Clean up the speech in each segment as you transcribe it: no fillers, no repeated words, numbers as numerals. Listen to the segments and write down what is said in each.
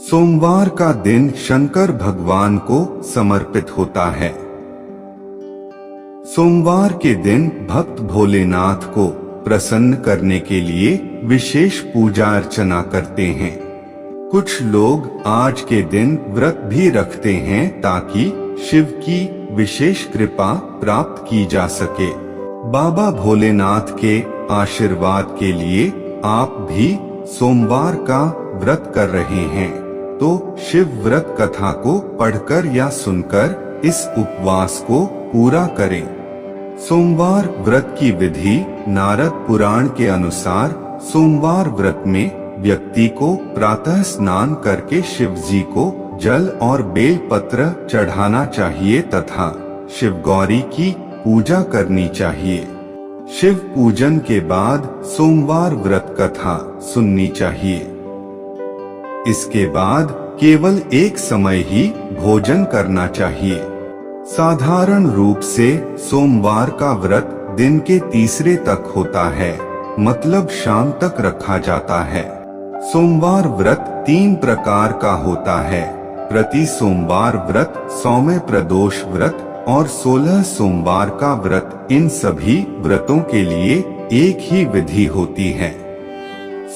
सोमवार का दिन शंकर भगवान को समर्पित होता है। सोमवार के दिन भक्त भोलेनाथ को प्रसन्न करने के लिए विशेष पूजा अर्चना करते हैं। कुछ लोग आज के दिन व्रत भी रखते हैं ताकि शिव की विशेष कृपा प्राप्त की जा सके। बाबा भोलेनाथ के आशीर्वाद के लिए आप भी सोमवार का व्रत कर रहे हैं तो शिव व्रत कथा को पढ़कर या सुनकर इस उपवास को पूरा करें। सोमवार व्रत की विधि नारद पुराण के अनुसार सोमवार व्रत में व्यक्ति को प्रातः स्नान करके शिव जी को जल और बेल पत्र चढ़ाना चाहिए तथा शिव गौरी की पूजा करनी चाहिए। शिव पूजन के बाद सोमवार व्रत कथा सुननी चाहिए। इसके बाद केवल एक समय ही भोजन करना चाहिए। साधारण रूप से सोमवार का व्रत दिन के तीसरे तक होता है, मतलब शाम तक रखा जाता है। सोमवार व्रत 3 प्रकार का होता है: प्रति सोमवार व्रत, सौम्य प्रदोष व्रत और 16 सोमवार का व्रत। इन सभी व्रतों के लिए एक ही विधि होती है।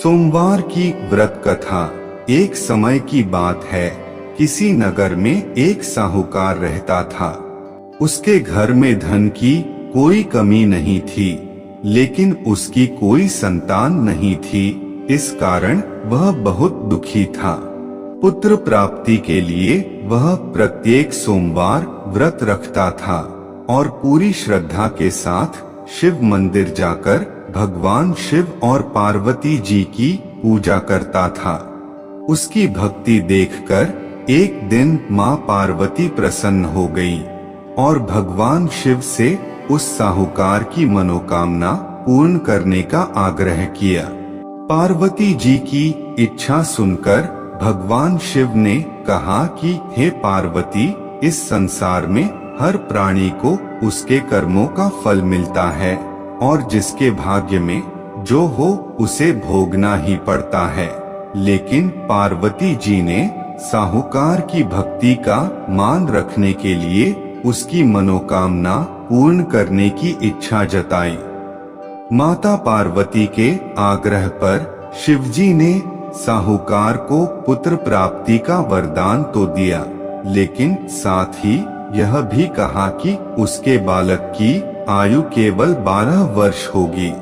सोमवार की व्रत कथा एक समय की बात है। किसी नगर में एक साहूकार रहता था। उसके घर में धन की कोई कमी नहीं थी, लेकिन उसकी कोई संतान नहीं थी। इस कारण वह बहुत दुखी था। पुत्र प्राप्ति के लिए वह प्रत्येक सोमवार व्रत रखता था और पूरी श्रद्धा के साथ शिव मंदिर जाकर भगवान शिव और पार्वती जी की पूजा करता था। उसकी भक्ति देखकर एक दिन माँ पार्वती प्रसन्न हो गई और भगवान शिव से उस साहूकार की मनोकामना पूर्ण करने का आग्रह किया। पार्वती जी की इच्छा सुनकर भगवान शिव ने कहा कि हे पार्वती, इस संसार में हर प्राणी को उसके कर्मों का फल मिलता है और जिसके भाग्य में जो हो उसे भोगना ही पड़ता है। लेकिन पार्वती जी ने साहूकार की भक्ति का मान रखने के लिए उसकी मनोकामना पूर्ण करने की इच्छा जताई। माता पार्वती के आग्रह पर शिवजी ने साहूकार को पुत्र प्राप्ति का वरदान तो दिया, लेकिन साथ ही यह भी कहा कि उसके बालक की आयु केवल 12 वर्ष होगी।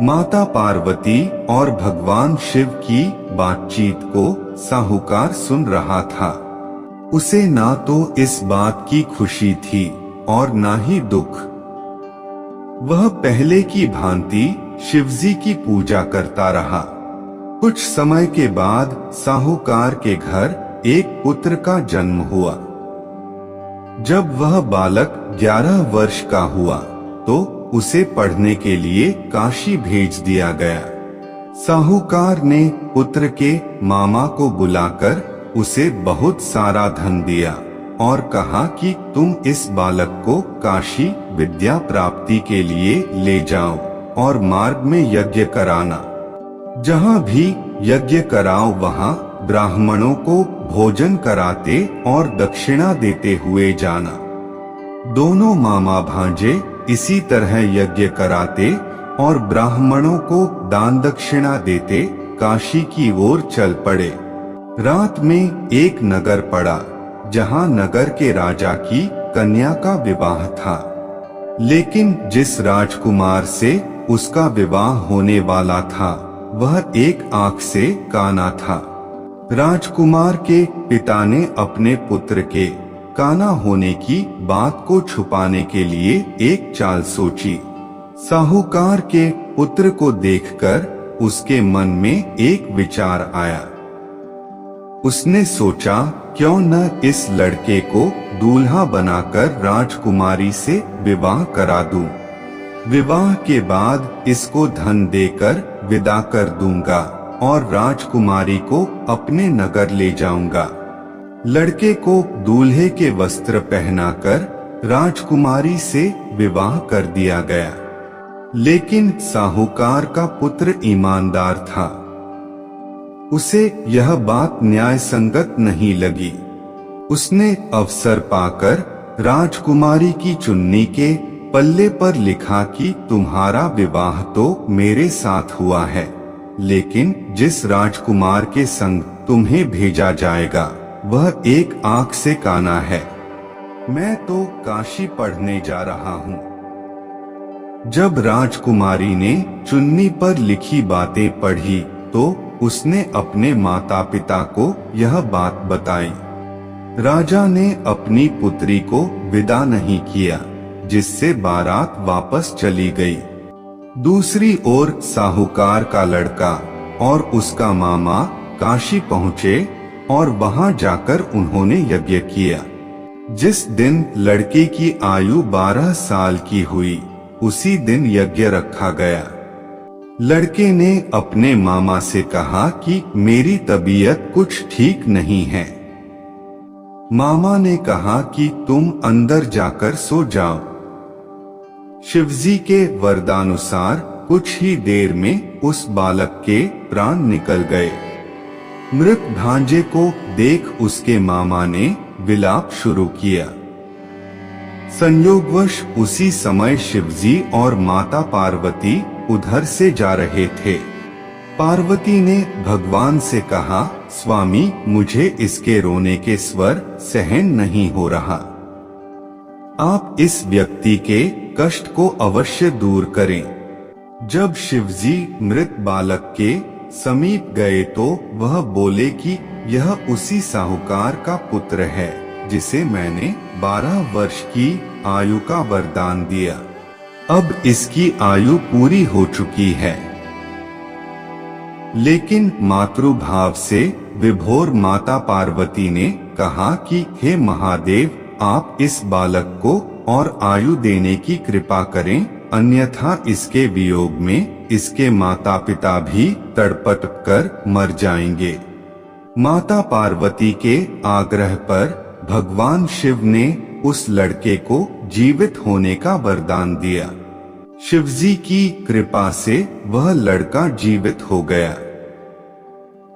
माता पार्वती और भगवान शिव की बातचीत को साहूकार सुन रहा था। उसे ना तो इस बात की खुशी थी और ना ही दुख। वह पहले की भांति शिवजी की पूजा करता रहा। कुछ समय के बाद साहूकार के घर एक पुत्र का जन्म हुआ। जब वह बालक 11 वर्ष का हुआ तो उसे पढ़ने के लिए काशी भेज दिया गया। साहूकार ने पुत्र के मामा को बुलाकर उसे बहुत सारा धन दिया और कहा कि तुम इस बालक को काशी विद्या प्राप्ति के लिए ले जाओ और मार्ग में यज्ञ कराना। जहाँ भी यज्ञ कराओ वहाँ ब्राह्मणों को भोजन कराते और दक्षिणा देते हुए जाना। दोनों मामा भांजे इसी तरह यज्ञ कराते और ब्राह्मणों को दान दक्षिणा देते काशी की ओर चल पड़े। रात में एक नगर पड़ा जहाँ नगर के राजा की कन्या का विवाह था, लेकिन जिस राजकुमार से उसका विवाह होने वाला था वह एक आंख से काना था। राजकुमार के पिता ने अपने पुत्र के काना होने की बात को छुपाने के लिए एक चाल सोची। साहूकार के पुत्र को देखकर उसके मन में एक विचार आया। उसने सोचा, क्यों न इस लड़के को दूल्हा बनाकर राजकुमारी से विवाह करा दूं। विवाह के बाद इसको धन देकर विदा कर दूंगा और राजकुमारी को अपने नगर ले जाऊंगा। लड़के को दूल्हे के वस्त्र पहनाकर राजकुमारी से विवाह कर दिया गया। लेकिन साहूकार का पुत्र ईमानदार था। उसे यह बात न्याय संगत नहीं लगी। उसने अवसर पाकर राजकुमारी की चुन्नी के पल्ले पर लिखा कि तुम्हारा विवाह तो मेरे साथ हुआ है, लेकिन जिस राजकुमार के संग तुम्हें भेजा जाएगा वह एक आंख से काना है। मैं तो काशी पढ़ने जा रहा हूँ। जब राजकुमारी ने चुन्नी पर लिखी बातें पढ़ी तो उसने अपने माता पिता को यह बात बताई। राजा ने अपनी पुत्री को विदा नहीं किया, जिससे बारात वापस चली गई। दूसरी ओर साहूकार का लड़का और उसका मामा काशी पहुँचे और वहां जाकर उन्होंने यज्ञ किया। जिस दिन लड़के की आयु 12 साल की हुई उसी दिन यज्ञ रखा गया। लड़के ने अपने मामा से कहा कि मेरी तबीयत कुछ ठीक नहीं है। मामा ने कहा कि तुम अंदर जाकर सो जाओ। शिवजी के वरदानुसार कुछ ही देर में उस बालक के प्राण निकल गए। मृत भांजे को देख उसके मामा ने विलाप शुरू किया। संयोगवश उसी समय शिवजी और माता पार्वती उधर से जा रहे थे। पार्वती ने भगवान से कहा, स्वामी मुझे इसके रोने के स्वर सहन नहीं हो रहा। आप इस व्यक्ति के कष्ट को अवश्य दूर करें। जब शिवजी मृत बालक के समीप गए तो वह बोले कि यह उसी साहूकार का पुत्र है जिसे मैंने 12 वर्ष की आयु का वरदान दिया। अब इसकी आयु पूरी हो चुकी है। लेकिन मातृभाव से विभोर माता पार्वती ने कहा कि हे महादेव, आप इस बालक को और आयु देने की कृपा करें, अन्यथा इसके वियोग में इसके माता पिता भी तड़पट कर मर जाएंगे। माता पार्वती के आग्रह पर भगवान शिव ने उस लड़के को जीवित होने का वरदान दिया। शिवजी की कृपा से वह लड़का जीवित हो गया।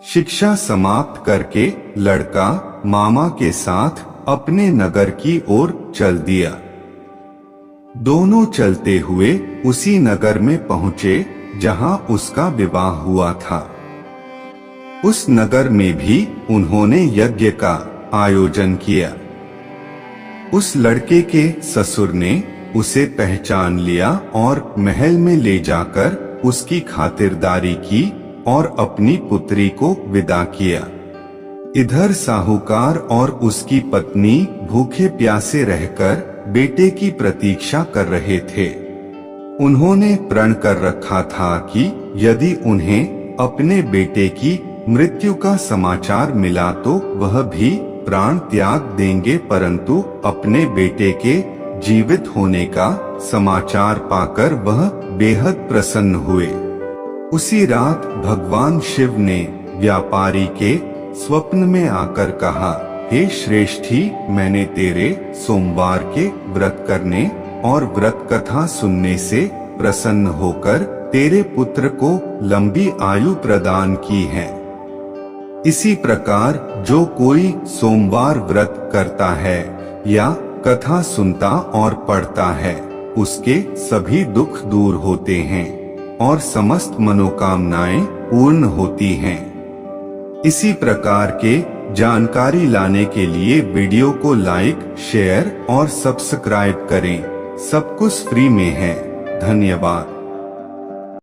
शिक्षा समाप्त करके लड़का मामा के साथ अपने नगर की ओर चल दिया। दोनों चलते हुए उसी नगर में पहुंचे जहां उसका विवाह हुआ था। उस नगर में भी उन्होंने यज्ञ का आयोजन किया। उस लड़के के ससुर ने उसे पहचान लिया और महल में ले जाकर उसकी खातिरदारी की और अपनी पुत्री को विदा किया। इधर साहूकार और उसकी पत्नी भूखे प्यासे रहकर बेटे की प्रतीक्षा कर रहे थे। उन्होंने प्रण कर रखा था कि यदि उन्हें अपने बेटे की मृत्यु का समाचार मिला तो वह भी प्राण त्याग देंगे, परंतु अपने बेटे के जीवित होने का समाचार पाकर वह बेहद प्रसन्न हुए। उसी रात भगवान शिव ने व्यापारी के स्वप्न में आकर कहा, हे श्रेष्ठी, मैंने तेरे सोमवार के व्रत करने और व्रत कथा सुनने से प्रसन्न होकर तेरे पुत्र को लंबी आयु प्रदान की है। इसी प्रकार जो कोई सोमवार व्रत करता है या कथा सुनता और पढ़ता है उसके सभी दुख दूर होते हैं और समस्त मनोकामनाएं पूर्ण होती हैं। इसी प्रकार के जानकारी लाने के लिए वीडियो को लाइक, शेयर और सब्सक्राइब करें। सब कुछ फ्री में है। धन्यवाद।